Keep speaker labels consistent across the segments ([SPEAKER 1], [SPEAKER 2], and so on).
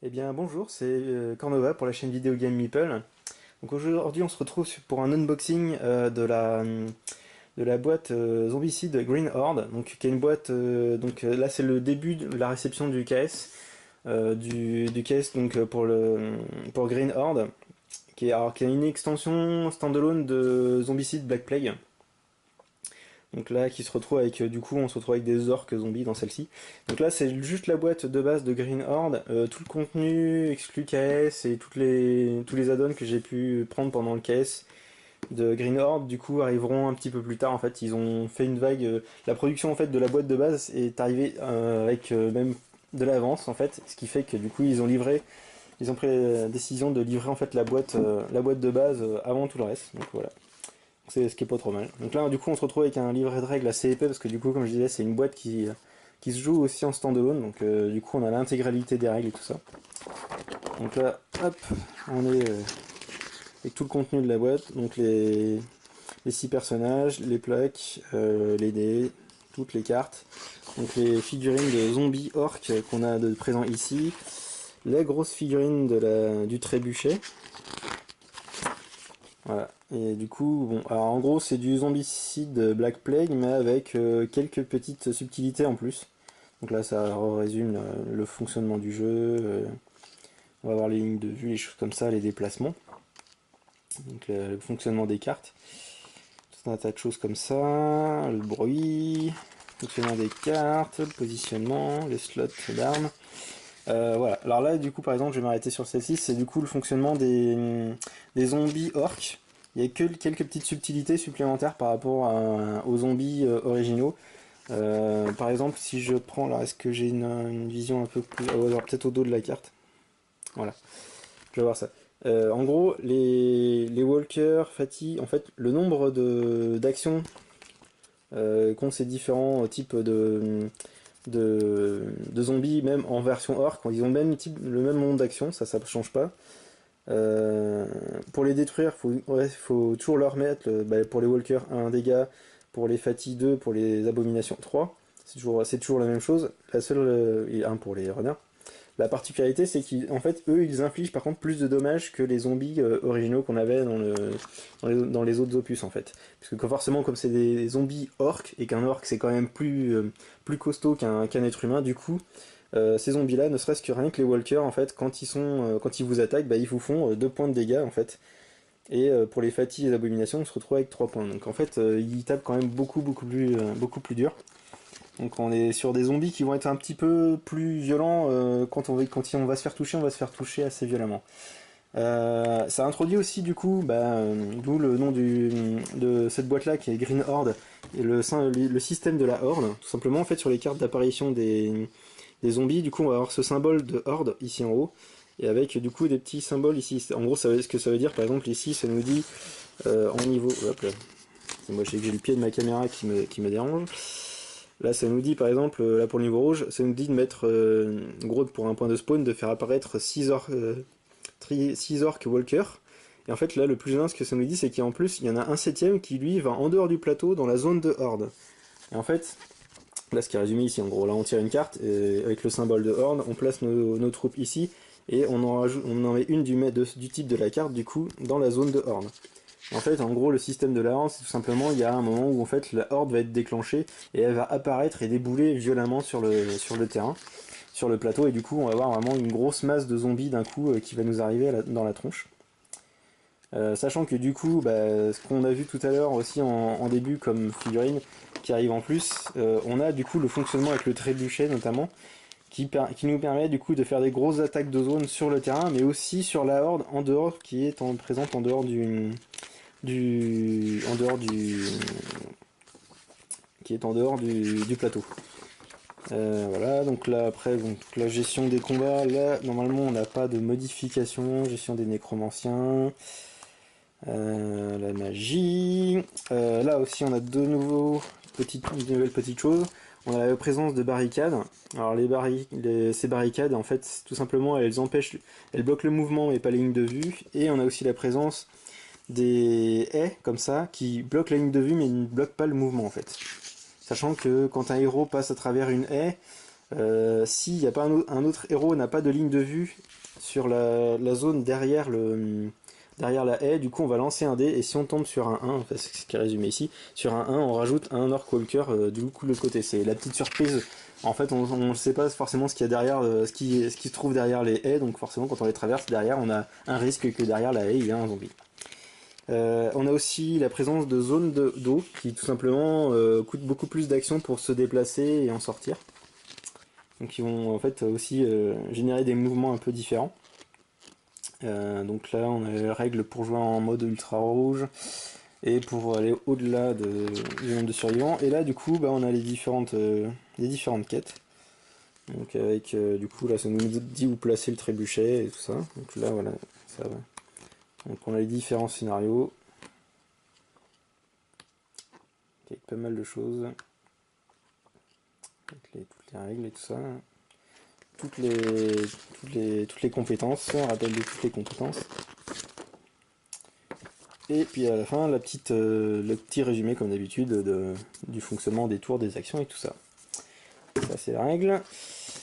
[SPEAKER 1] Eh bien bonjour, c'est Cornova pour la chaîne vidéo Game Meeple. Donc aujourd'hui on se retrouve pour un unboxing de la boîte Zombicide Green Horde, donc qui est une boîte, là c'est le début de la réception du KS, du KS donc pour Green Horde, qui a une extension standalone de Zombicide Black Plague. Donc là, qui se retrouve avec, du coup, on se retrouve avec des orques zombies dans celle-ci. Donc là, c'est juste la boîte de base de Green Horde. Tout le contenu exclu KS et tous les add-ons que j'ai pu prendre pendant le KS de Green Horde, du coup, arriveront un petit peu plus tard. En fait, ils ont fait une vague. La production en fait de la boîte de base est arrivée avec même de l'avance en fait, ce qui fait que du coup, ils ont pris la décision de livrer en fait la boîte de base avant tout le reste. Donc voilà. C'est ce qui est pas trop mal. Donc là, du coup, on se retrouve avec un livret de règles assez épais parce que du coup, comme je disais, c'est une boîte qui se joue aussi en standalone. Donc du coup, on a l'intégralité des règles et tout ça. Donc là, hop, on est avec tout le contenu de la boîte. Donc les 6 personnages, les plaques, les dés, toutes les cartes. Donc les figurines de zombies orques qu'on a de présent ici. La grosse figurine du trébuchet. Voilà. Et du coup, bon, alors en gros, c'est du Zombicide Black Plague, mais avec quelques petites subtilités en plus. Donc là, ça résume le fonctionnement du jeu. On va voir les lignes de vue, les choses comme ça, les déplacements. Donc le fonctionnement des cartes. Tout un tas de choses comme ça. Le bruit, le fonctionnement des cartes, le positionnement, les slots d'armes. Voilà. Alors là, du coup, par exemple, je vais m'arrêter sur celle-ci. C'est du coup le fonctionnement des zombies orques. Il y a que quelques petites subtilités supplémentaires par rapport aux zombies originaux. Par exemple, si je prends, là, est-ce que j'ai une vision un peu plus au hasard, peut-être au dos de la carte. Voilà, je vais voir ça. En gros, les walkers, Fati, en fait, le nombre d'actions qu'ont ces différents types de zombies, même en version orc, quand ils ont le même nombre d'actions, ça ne change pas. Pour les détruire, faut toujours leur mettre, pour les walkers 1 dégât, pour les Fati 2, pour les abominations 3. C'est toujours la même chose. La seule, et 1 pour les runners. La particularité, c'est qu'en fait, eux, ils infligent par contre plus de dommages que les zombies originaux qu'on avait dans les autres opus en fait. Parce que forcément, comme c'est des zombies orques, et qu'un orc c'est quand même plus costaud qu'un être humain, du coup, ces zombies-là, ne serait-ce que rien que les walkers, en fait, quand ils vous attaquent, ils vous font 2 points de dégâts en fait. Et pour les fatigues et les abominations, on se retrouve avec 3 points. Donc en fait, ils tapent quand même beaucoup plus dur. Donc on est sur des zombies qui vont être un petit peu plus violents quand on va se faire toucher, on va se faire toucher assez violemment. Ça introduit aussi du coup, d'où le nom de cette boîte là qui est Green Horde, et le système de la Horde. Tout simplement en fait sur les cartes d'apparition des zombies, du coup on va avoir ce symbole de Horde ici en haut, et avec du coup des petits symboles ici. En gros ce que ça veut dire, par exemple ici ça nous dit en niveau... Hop là, moi je sais que j'ai le pied de ma caméra qui me dérange. Là, ça nous dit par exemple, là pour le niveau rouge, ça nous dit de mettre, gros pour un point de spawn, de faire apparaître 6 orques walker. Et en fait, là, le plus gênant, ce que ça nous dit, c'est qu'en plus, il y en a un septième qui lui va en dehors du plateau dans la zone de horde. Et en fait, là, ce qui est résumé ici, en gros, là, on tire une carte avec le symbole de horde, on place nos troupes ici, et on en met une du type de la carte, du coup, dans la zone de horde. En fait, en gros, le système de la horde, c'est tout simplement, il y a un moment où en fait la horde va être déclenchée et elle va apparaître et débouler violemment sur le terrain, sur le plateau, et du coup, on va avoir vraiment une grosse masse de zombies d'un coup qui va nous arriver dans la tronche. Sachant que du coup, ce qu'on a vu tout à l'heure aussi en début comme figurine qui arrive en plus, on a du coup le fonctionnement avec le trébuchet notamment, qui nous permet du coup de faire des grosses attaques de zone sur le terrain, mais aussi sur la horde en dehors, présente en dehors du en dehors du qui est en dehors du plateau. Voilà, donc là après, donc la gestion des combats, là normalement on n'a pas de modification, gestion des nécromanciens, la magie. Là aussi on a de nouvelles petites choses. On a la présence de barricades. Alors ces barricades en fait tout simplement elles bloquent le mouvement et pas les lignes de vue. Et on a aussi la présence des haies comme ça qui bloquent la ligne de vue mais ne bloquent pas le mouvement en fait. Sachant que quand un héros passe à travers une haie, S'il n'y a pas un autre héros n'a pas de ligne de vue sur la zone derrière la haie, du coup on va lancer un dé et si on tombe sur un 1, enfin, c'est ce qui est résumé ici, sur un 1 on rajoute un Orc Walker du coup de l'autre côté. C'est la petite surprise. En fait on ne sait pas forcément ce qu'il y a derrière, ce qui se trouve derrière les haies, donc forcément quand on les traverse derrière on a un risque que derrière la haie il y a un zombie. On a aussi la présence de zones d'eau qui tout simplement coûtent beaucoup plus d'action pour se déplacer et en sortir. Donc ils vont en fait aussi générer des mouvements un peu différents. Donc là on a les règles pour jouer en mode ultra rouge et pour aller au-delà du nombre de survivants. Et là du coup bah, on a les différentes quêtes. Donc avec du coup là ça nous dit où placer le trébuchet et tout ça. Donc là voilà, ça va. Donc on a les différents scénarios. Avec pas mal de choses. Avec toutes les règles et tout ça. Toutes les compétences, un rappel de toutes les compétences. Et puis à la fin, le petit résumé comme d'habitude du fonctionnement des tours, des actions et tout ça. Ça c'est la règle.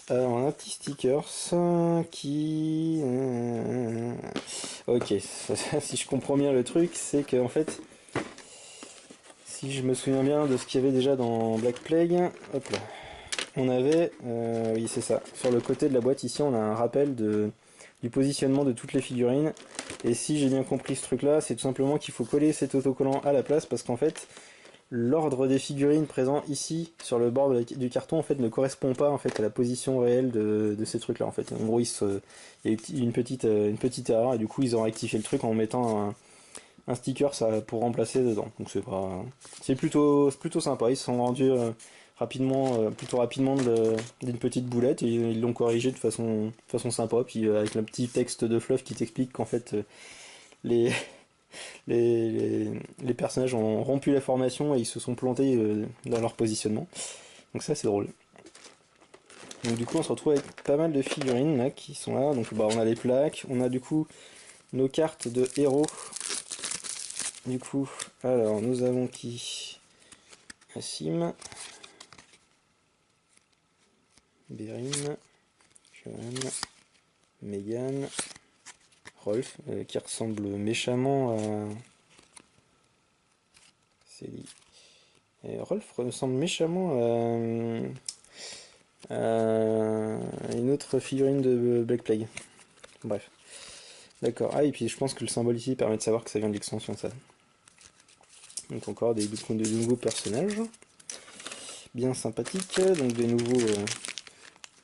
[SPEAKER 1] On a un petit stickers qui... Ok, si je comprends bien le truc, c'est que en fait, si je me souviens bien de ce qu'il y avait déjà dans Black Plague, hop là, on avait, oui c'est ça, sur le côté de la boîte ici on a un rappel du positionnement de toutes les figurines, et si j'ai bien compris ce truc là, c'est tout simplement qu'il faut coller cet autocollant à la place, parce qu'en fait, l'ordre des figurines présents ici, sur le bord du carton, en fait, ne correspond pas en fait, à la position réelle de ces trucs là, en fait. En gros, il y a eu une petite erreur, et du coup ils ont rectifié le truc en mettant un sticker pour remplacer dedans. Donc c'est plutôt sympa. Ils se sont rendus plutôt rapidement d'une petite boulette et ils l'ont corrigé de façon sympa. Puis avec un petit texte de fluff qui t'explique qu'en fait les, les personnages ont rompu la formation et ils se sont plantés dans leur positionnement. Donc ça c'est drôle. Donc du coup on se retrouve avec pas mal de figurines là qui sont là. Donc bah on a les plaques, on a du coup nos cartes de héros. Du coup, alors nous avons qui? Assim, Bérine, Johan, Megan, Rolf, qui ressemble méchamment à Célie. Et Rolf ressemble méchamment à une autre figurine de Black Plague. Bref. D'accord. Ah, et puis je pense que le symbole ici permet de savoir que ça vient de l'extension, ça. Donc encore des nouveaux personnages. Bien sympathiques. Donc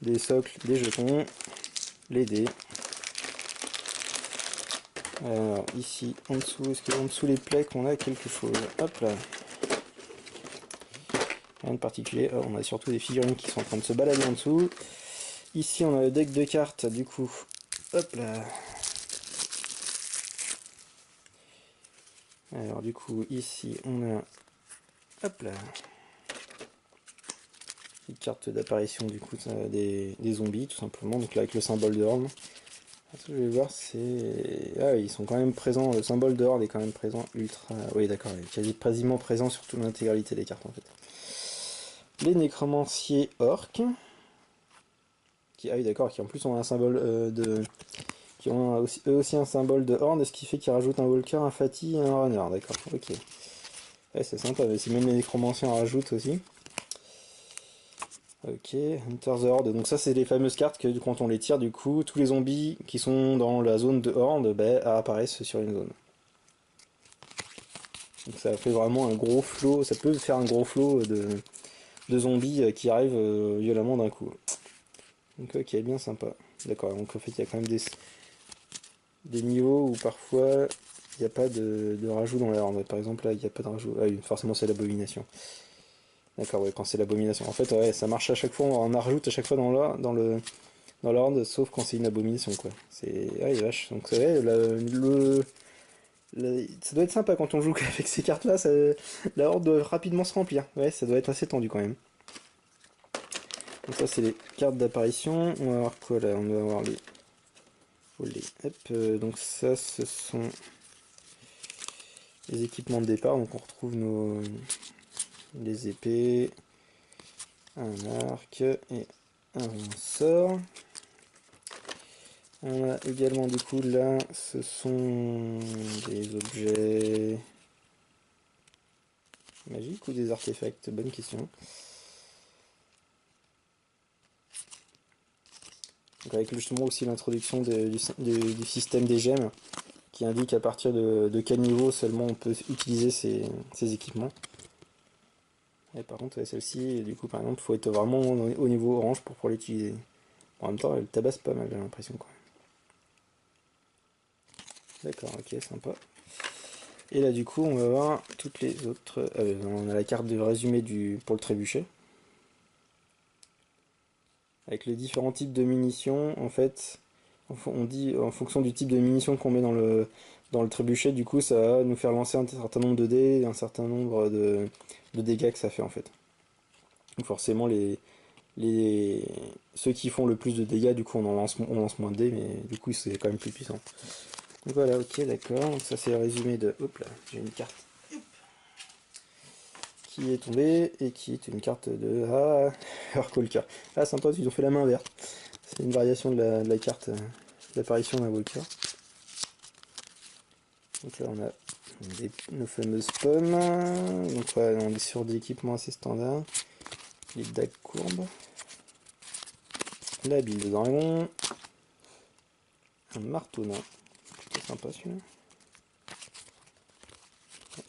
[SPEAKER 1] des socles, des jetons, les dés. Alors ici, en dessous, est-ce qu'en dessous les plaques on a quelque chose? Hop là. Rien de particulier. Oh, on a surtout des figurines qui sont en train de se balader en dessous. Ici on a le deck de cartes, du coup. Hop là. Alors du coup ici on a... Hop là. Une carte d'apparition du coup des zombies tout simplement. Donc là avec le symbole de horde. Ce que je vais voir c'est... Ah oui, ils sont quand même présents, le symbole de horde est quand même présent ultra... Oui d'accord, il est quasiment présent sur toute l'intégralité des cartes en fait. Les nécromanciers orques. Ah oui d'accord, qui en plus ont un symbole qui ont eux aussi un symbole de horde, ce qui fait qu'ils rajoutent un walker, un fatty et un runner, d'accord, ok. Ouais c'est sympa, mais si même les nécromanciens en rajoutent aussi. Ok, Hunter the Horde, donc ça c'est les fameuses cartes que quand on les tire du coup, tous les zombies qui sont dans la zone de Horde apparaissent sur une zone. Donc ça fait vraiment un gros flot, ça peut faire un gros flot de zombies qui arrivent violemment d'un coup. Donc ok, bien sympa. D'accord, donc en fait il y a quand même des niveaux où parfois il n'y a pas de rajout dans la horde. Par exemple là il n'y a pas de rajout. Ah oui, forcément c'est l'abomination. D'accord, ouais, quand c'est l'abomination. En fait ouais, ça marche à chaque fois, on en rajoute à chaque fois dans la horde, sauf quand c'est une abomination quoi. C'est. Ah les vaches. Donc c'est vrai, ça doit être sympa quand on joue avec ces cartes là, la horde doit rapidement se remplir. Ouais, ça doit être assez tendu quand même. Donc ça c'est les cartes d'apparition. On va voir quoi là? On va avoir les. Hop, donc ça ce sont les équipements de départ. Donc on retrouve les épées, un arc et On sort. On a également du coup là, ce sont des objets magiques ou des artefacts? Bonne question. Donc avec justement aussi l'introduction du système des gemmes qui indique à partir de quel niveau seulement on peut utiliser ces équipements. Et par contre celle-ci, du coup par exemple, il faut être vraiment au niveau orange pour pouvoir l'utiliser. En même temps, elle tabasse pas mal, j'ai l'impression quoi. D'accord, ok, sympa. Et là du coup on va voir toutes les autres. On a la carte de résumé pour le trébuchet. Avec les différents types de munitions, en fait, on dit en fonction du type de munitions qu'on met dans le trébuchet, du coup ça va nous faire lancer un certain nombre de dés, un certain nombre de dégâts que ça fait en fait. Donc forcément ceux qui font le plus de dégâts, du coup on lance moins de dés, mais du coup c'est quand même plus puissant. Donc voilà, ok, d'accord. Donc ça c'est le résumé de. Hop là, j'ai une carte qui est tombée et qui est une carte de. Ah, Urkolka. Ah, sympa, ils ont fait la main verte. C'est une variation de la carte d'apparition d'un Walker. Donc là on a nos fameuses pommes. Donc ouais, on est sur des équipements assez standards. Les dagues courbes. La bille de dragon. Un marteau nain. C'est sympa celui-là.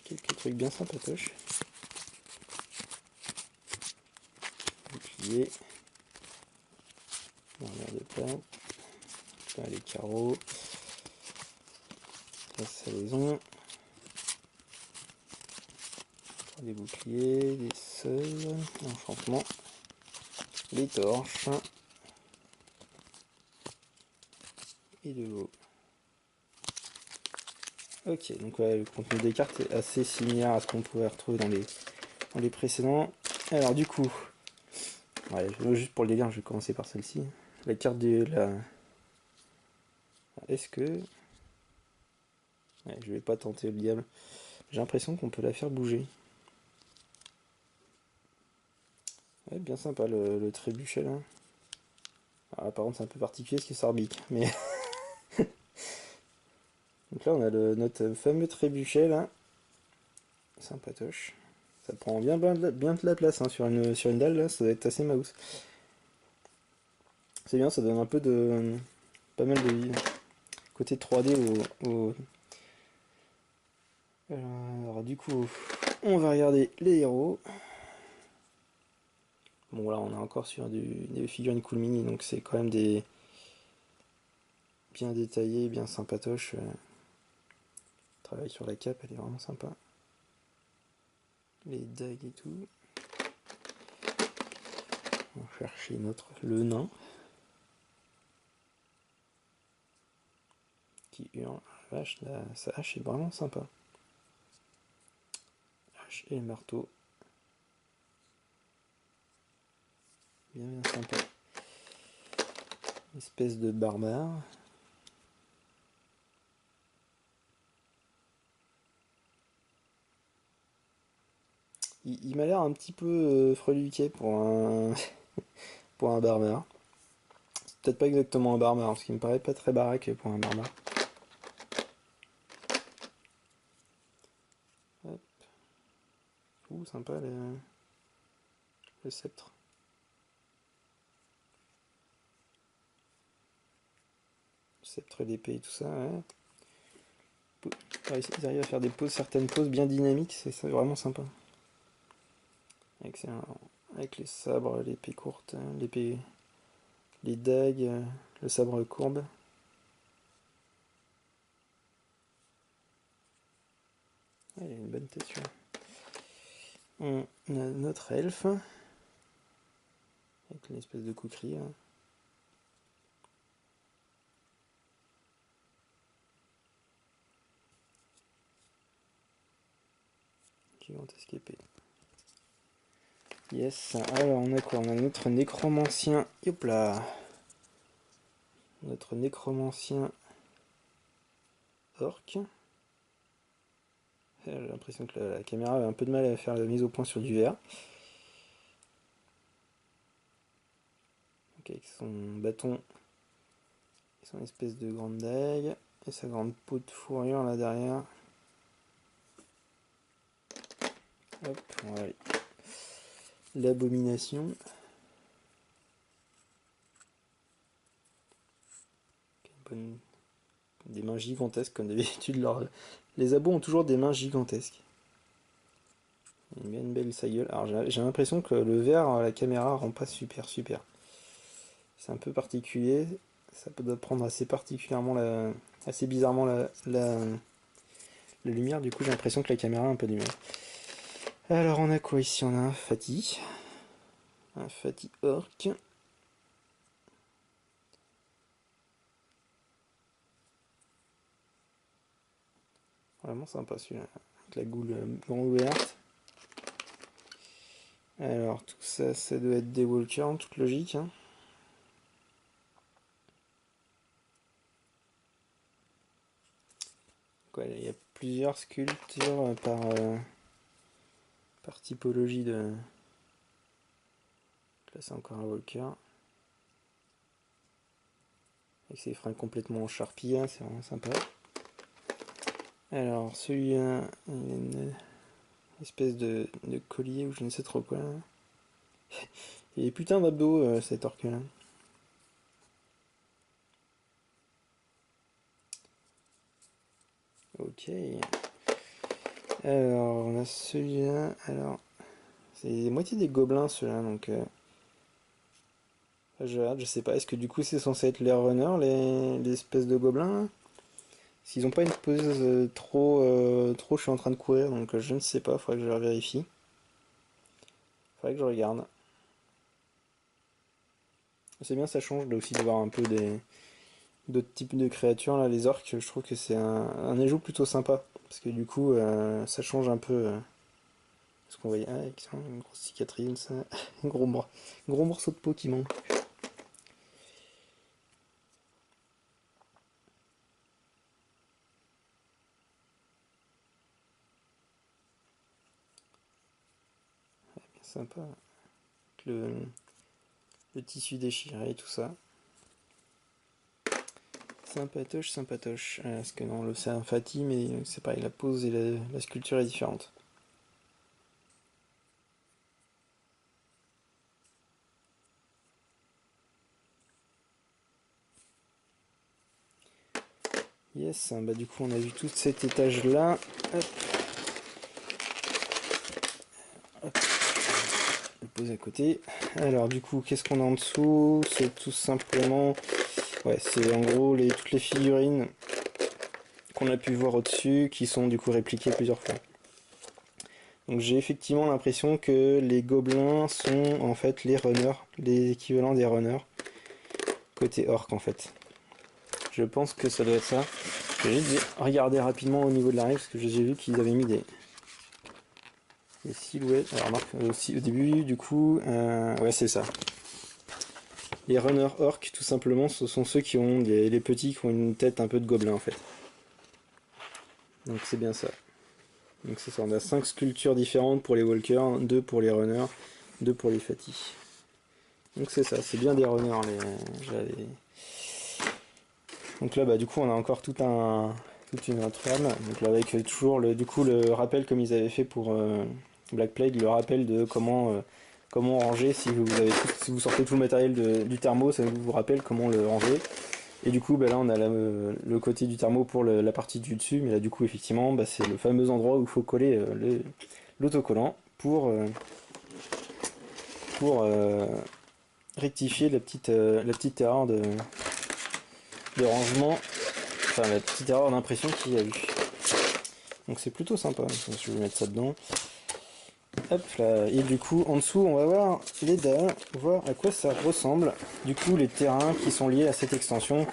[SPEAKER 1] Quelques trucs bien sympatoches. Bouclier. L'arrière de plate. Là, les carreaux. La salaison. Des boucliers, des seuils, enchantement, les torches et de l'eau. Ok, donc ouais, le contenu des cartes est assez similaire à ce qu'on pouvait retrouver dans les précédents. Alors du coup, ouais, juste pour le délire, je vais commencer par celle-ci. La carte de la... Est-ce que... Ouais, je vais pas tenter le diable. J'ai l'impression qu'on peut la faire bouger. Ouais, bien sympa le trébuchet là. Ah, par contre c'est un peu particulier ce qui s'arbique, mais... Donc là on a notre fameux trébuchet là. Sympatoche. Ça prend bien de la place hein, sur une dalle, là, ça doit être assez mouse. C'est bien, ça donne un peu de... pas mal de côté 3D Alors du coup, on va regarder les héros. Bon là on est encore sur des figurines cool mini, donc c'est quand même des... bien détaillés, bien sympatoches. Travail sur la cape, elle est vraiment sympa. Les dagues et tout. On va chercher le nain. Qui hurle. Vache, sa hache est vraiment sympa. Hache et le marteau. Bien sympa. Une espèce de barbare. Il m'a l'air un petit peu freluqué pour un barbare. C'est peut-être pas exactement un barbare, parce qu'il me paraît pas très baraque pour un barbare. Hop. Ouh, sympa le sceptre. Le sceptre, l'épée et tout ça, ouais. Ils arrivent à faire certaines poses bien dynamiques, c'est vraiment sympa. Excellent. Avec les sabres, l'épée courte, les dagues, le sabre courbe. Ouais, il a une bonne tête celui-là. On a notre elfe. Avec une espèce de coquerie. Hein. Gigantesque épée. Yes, alors on a quoi? On a notre nécromancien. Hop là. Notre nécromancien orc. J'ai l'impression que la caméra a un peu de mal à faire la mise au point sur du verre. Donc avec son bâton et son espèce de grande dague et sa grande peau de fourrure là derrière. Hop, voilà. L'abomination. Des mains gigantesques comme d'habitude. Les abos ont toujours des mains gigantesques. Il a bien une belle sa gueule. Alors j'ai l'impression que le vert à la caméra rend pas super. C'est un peu particulier. Ça doit prendre assez particulièrement assez bizarrement la lumière. Du coup j'ai l'impression que la caméra a un peu du mal. Alors on a quoi ici? On a un Fati. Un Fati orc. Vraiment sympa celui-là. Avec la goule grande ouverte. Alors tout ça, ça doit être des walkers en toute logique. Hein. Il y a plusieurs sculptures par typologie de... Là c'est encore un walker. Avec ses freins complètement en charpie, hein, c'est vraiment sympa. Alors celui-là, il a une espèce de collier ou je ne sais trop quoi. Il est putain d'abdos cet orque là. Ok. Alors on a celui-là. Alors c'est moitié des gobelins ceux-là donc. Je sais pas. Est-ce que du coup c'est censé être les runners, les espèces de gobelins là. S'ils ont pas une pose trop, je suis en train de courir donc je ne sais pas. Faudrait que je vérifie. Faudrait que je regarde. C'est bien, ça change aussi de voir un peu d'autres types de créatures là. Les orques, je trouve que c'est un ajout plutôt sympa parce que du coup ça change un peu ce qu'on voyait. Ah, excellent, une grosse cicatrice, un gros morceau de peau qui manque. Bien sympa. Le tissu déchiré et tout ça. Sympatoche. Parce que non, c'est un Fati, mais c'est pareil, la pose et la sculpture est différente. Yes, bah du coup on a vu tout cet étage là. Hop. Hop. Je le pose à côté. Alors du coup, qu'est-ce qu'on a en dessous? C'est tout simplement... Ouais, c'est en gros toutes les figurines qu'on a pu voir au-dessus, qui sont du coup répliquées plusieurs fois. Donc j'ai effectivement l'impression que les gobelins sont en fait les runners, les équivalents des runners, côté orc en fait. Je pense que ça doit être ça. J'ai juste regardé rapidement au niveau de la règle, parce que j'ai vu qu'ils avaient mis des silhouettes. Alors remarque, aussi au début, du coup, ouais c'est ça. Les runners orcs, tout simplement, ce sont ceux qui ont les petits qui ont une tête un peu de gobelin en fait. Donc c'est bien ça. Donc c'est ça, on a 5 sculptures différentes pour les walkers, 2 pour les runners, 2 pour les Fati. Donc c'est ça, c'est bien des runners Donc là bah du coup on a encore toute une autre trame. Donc là avec toujours du coup le rappel comme ils avaient fait pour Black Plague, le rappel de comment ranger si vous sortez tout le matériel du thermo, ça vous rappelle comment le ranger. Et du coup bah là on a le côté du thermo pour la partie du dessus, mais là du coup effectivement bah, c'est le fameux endroit où il faut coller l'autocollant pour rectifier la petite erreur de rangement, enfin la petite erreur d'impression qu'il y a eu. Donc c'est plutôt sympa, je vais mettre ça dedans. Hop là, et du coup en dessous on va voir les dalles, voir à quoi ça ressemble. Du coup les terrains qui sont liés à cette extension,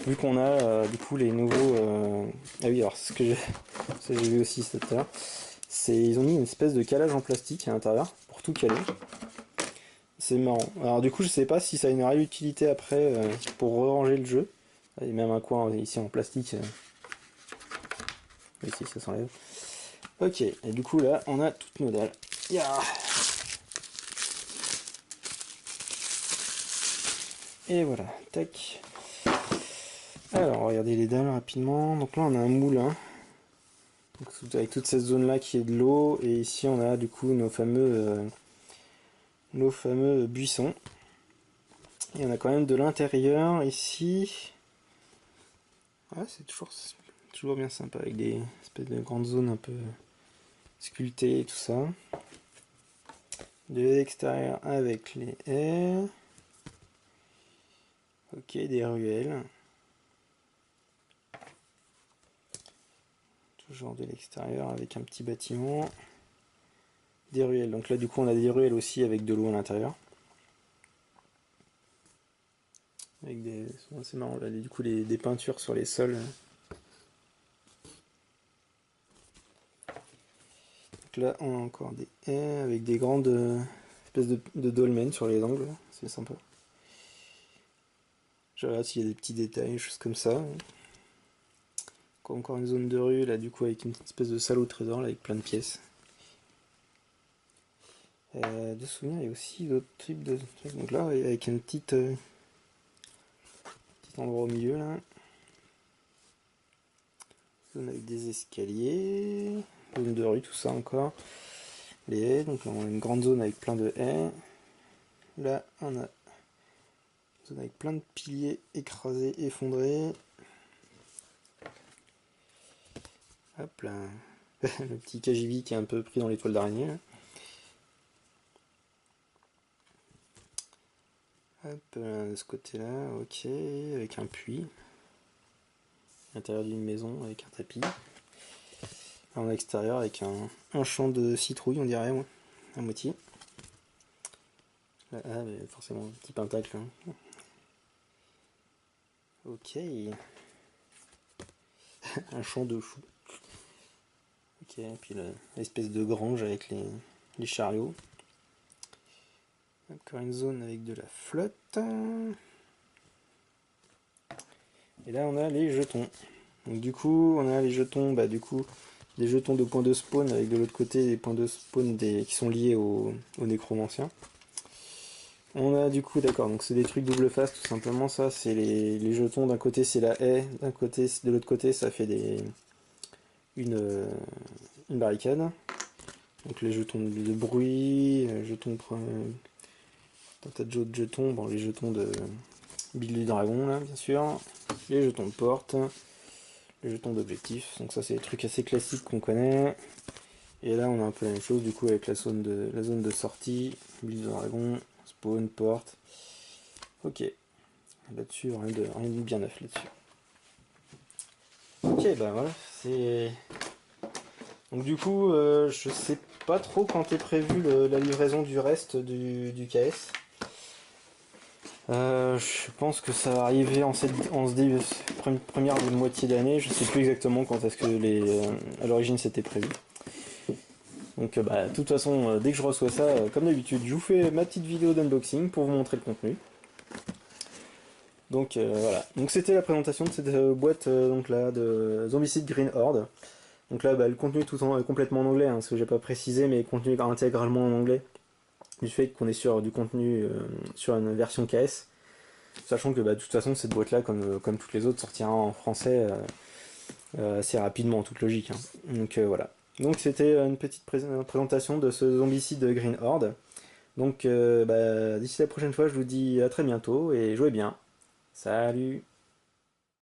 [SPEAKER 1] vu qu'on a du coup les nouveaux... Ah oui alors c'est ce que j'ai vu aussi tout à l'heure. Ils ont mis une espèce de calage en plastique à l'intérieur pour tout caler. C'est marrant. Alors du coup je sais pas si ça a une réelle utilité après pour ranger le jeu. Il y a même un coin ici en plastique. Ici ça s'enlève. Ok, et du coup là on a toutes nos dalles. Yeah. Et voilà, tac. Alors, regardez les dalles rapidement. Donc là, on a un moulin. Donc, avec toute cette zone-là qui est de l'eau. Et ici, on a du coup nos fameux buissons. Et on a quand même de l'intérieur ici. Ah, c'est toujours bien sympa avec des espèces de grandes zones un peu sculptées et tout ça. De l'extérieur avec les haies. Ok, des ruelles. Toujours de l'extérieur avec un petit bâtiment. Des ruelles. Donc là, du coup, on a des ruelles aussi avec de l'eau à l'intérieur. Avec des... C'est marrant, là, du coup, des peintures sur les sols. Donc là, on a encore des haies avec des grandes espèces de dolmens sur les angles. C'est sympa. Je regarde s'il y a des petits détails, choses comme ça. Encore une zone de rue, là, du coup, avec une espèce de salle au trésor, là, avec plein de pièces. De souvenirs, il y a aussi d'autres types de trucs. Donc là, avec un petit endroit au milieu, là. Zone avec des escaliers. Zone de rue, tout ça encore. Les haies, donc là, on a une grande zone avec plein de haies. Là, on a une zone avec plein de piliers écrasés, effondrés. Hop là. Le petit KGB qui est un peu pris dans les toiles d'araignée. Hop là, de ce côté-là, ok, avec un puits. À l'intérieur d'une maison avec un tapis. En extérieur avec un champ de citrouille, on dirait, moi, à moitié. Là, ah, mais forcément, un petit pentacle. Hein. Ok. Un champ de choux. Ok, et puis l'espèce de grange avec les chariots. Encore une zone avec de la flotte. Et là, on a les jetons. Donc du coup, on a les jetons, bah du coup, des jetons de points de spawn avec de l'autre côté des points de spawn qui sont liés aux nécromanciens. On a du coup, d'accord, donc c'est des trucs double face tout simplement, ça c'est les jetons, d'un côté c'est la haie, d'un côté, de l'autre côté ça fait une barricade. Donc les jetons de bruit, jetons un tas de jetons, bon les jetons de Bill du Dragon là bien sûr, les jetons de porte, les jetons d'objectif, donc ça c'est des trucs assez classiques qu'on connaît. Et là on a un peu la même chose du coup avec la zone de sortie, Bill du Dragon, spawn, porte. Ok, là-dessus rien de bien neuf là-dessus. Ok, bah voilà, c'est... Donc du coup, je sais pas trop quand est prévu la livraison du reste du KS. Je pense que ça va arriver en ce début, première moitié d'année, je sais plus exactement quand est-ce que à l'origine c'était prévu. Donc bah, de toute façon, dès que je reçois ça, comme d'habitude, je vous fais ma petite vidéo d'unboxing pour vous montrer le contenu. Donc voilà, donc c'était la présentation de cette boîte donc là, de Zombicide Green Horde. Donc là, bah, le contenu est complètement en anglais, hein, ce que j'ai pas précisé, mais le contenu est intégralement en anglais. Du fait qu'on est sur du contenu sur une version KS. Sachant que bah, de toute façon, cette boîte-là, comme toutes les autres, sortira en français assez rapidement, en toute logique. Hein. Donc voilà. Donc c'était une petite présentation de ce zombicide Green Horde. Donc bah, d'ici la prochaine fois, je vous dis à très bientôt et jouez bien. Salut!